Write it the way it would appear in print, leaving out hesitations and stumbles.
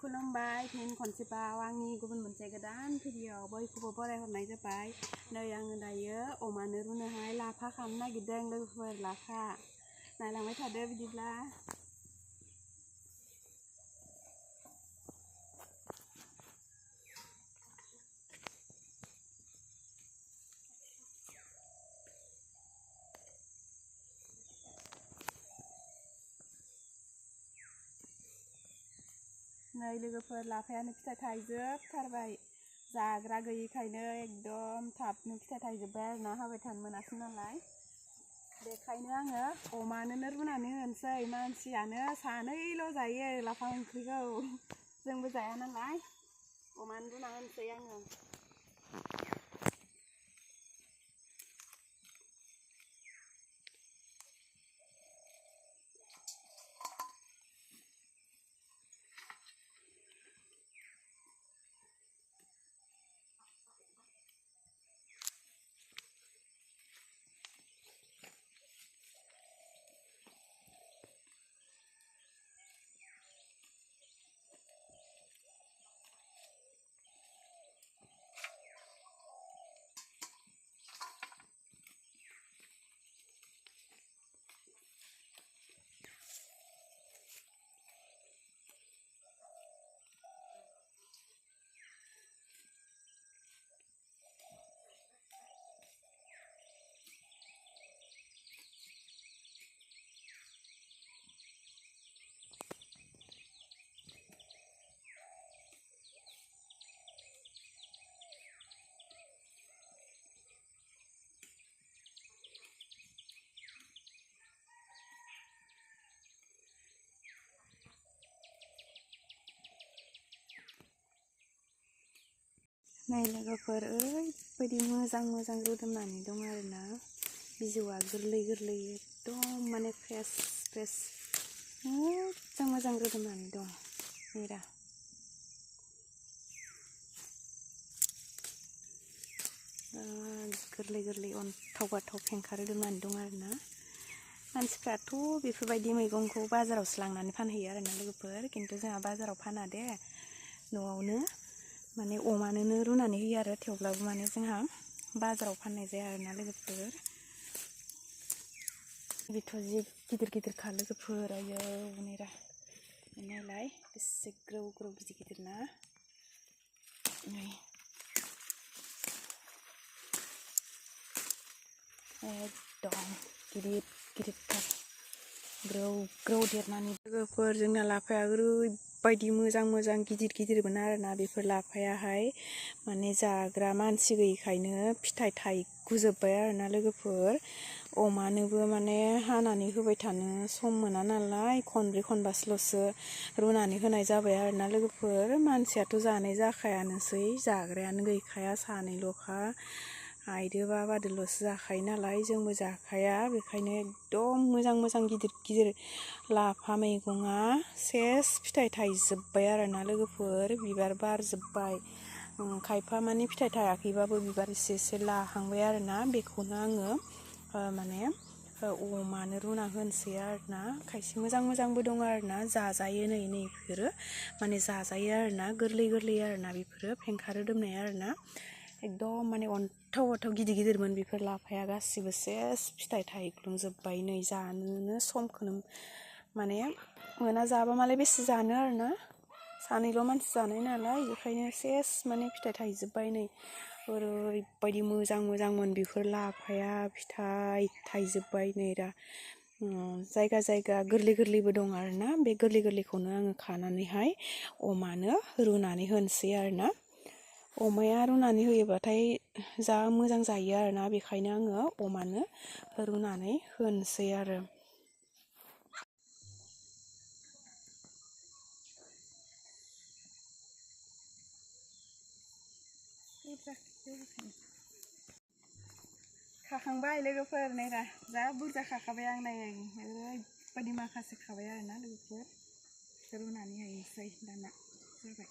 खुलुमबाय फिन खनसेबाव आंनि गुबुन मोनसे गोदान भिडिअ बयखौबो बरायहरनाय जाबाय। नै आङो दायो अमानो रुनोहाय लाफा खालामनो नागिरदों लोगोफोर। लाफा नायलांबाय थादो बिदिब्ला। नै लोगोफोर लाफायानो फिथाइ थाइजोबथारबाय, जाग्रा गैयिखायनो एकदम थाबनो फिथाइ थाइजोब्बाय आरोना, हाबाय थानो मोनासै नालाय। बेखायनो आङो अमानोनो रुनानै होनोसै। मानसियानो सानैल' जायो लाफा ओंख्रिखौ, जोंबो जाया नालाय अमानो रुना होनोसै आङो। नै लोगोफोर ओरैबायदि मोजां रोदोमनानै दं आरोना, बिजौआ गोरलै एकदम माने फ्रेस मोजां रोदोमनानै दं। नेरा गोरलै अन्थाव बाथाव फेंखा रोदोमनानै दं आरोना। मानसिफ्राथ' बेफोरबायदि मैगंखौ बाजारावसो लांनानै फानहैयो आरोना लोगोफोर, खिन्थु जोंहा बाजाराव फाना दे, न'आवनो माने अमानोनो रुनानै होयो आरो। थेवब्लाबो माने जोंहा बाजाराव फाननाय जाया आरोना लोगोफोर। बेथ' जि गिदिर लोगोफोर, आयौ नेरा नायलाय बेसे ग्रौ गिदिर ना। नै एकदम गिदिरथार ग्रौ देरनानै। लोगोफोर जोंना लाफाया ओरैबायदि मोजां गिदिरमोन आरोना। बेफोर लाफायाहाय माने जाग्रा मानसि गैयिखायनो फिथाइ थाइगुजोब्बाय आरोना लोगोफोर। अमानोबो माने हानानै होबाय थानो सम मोना नालाय, खनब्रै खनबासोल'सो रुनानै होनाय जाबाय आरोना लोगोफोर। मानसियाथ' जानाय जाखायानोसै, जाग्रायानो गैखाया, सानैल'खा। आइदो बाबादोल'सो जाखायो नालाय, जोंबो जाखाया। बेखायनो एकदम मोजां गिदिर लाफा मैगङा सेस फिथाइ थाइजोब्बाय आरोना लोगोफोर। बिबार बारजोब्बाय, खायफा माने फिथाइ थायाखैबाबो बिबार एसे लाहांबाय आरोना। बेखौनो आङो माने अमानो रुना होनोसै आरोना। खायसे मोजांबो दं आरोना, जाजायो। नै बेफोरो माने जाजायो आरोना, गोरलै आरोना। बेफोरो फेंखा रोदोमनाय आरोना, एकदम माने अन्थाव बाथाव गिदिरमोन बेफोर लाफाया गासिबो सेस फिथाइ थाइग्लुंजोब्बाय। नै जानोनो समखौनो माने मोना, जाबा मालाय बेसे जानो आरोना, सानैल' मानसि जानाय नालाय, बेखायनो सेस माने फिथाइ थाइजोब्बाय। नै ओरैबायदि मोजांमोन बेफोर लाफाया, फिथाइ थाइजोब्बाय। नै दा जायगा गोरलैबो दं आरोना। बे गोरलैखौनो आङो खानानैहाय अमानो रुनानै होनोसै आरोना। अमाया रुनानै होयोबाथाय जा मोजां जायो आरोना, बेखायनो आङो अमानो रुनानै होनोसै आरो। खाखांबाय लोगोफोर, नै दा जा बुरजा खाखाबाय आं। नै ओरैबायदि माखासे खाबाय आरोना लोगोफोर, रुनानै होनोसै दाना जाबाय।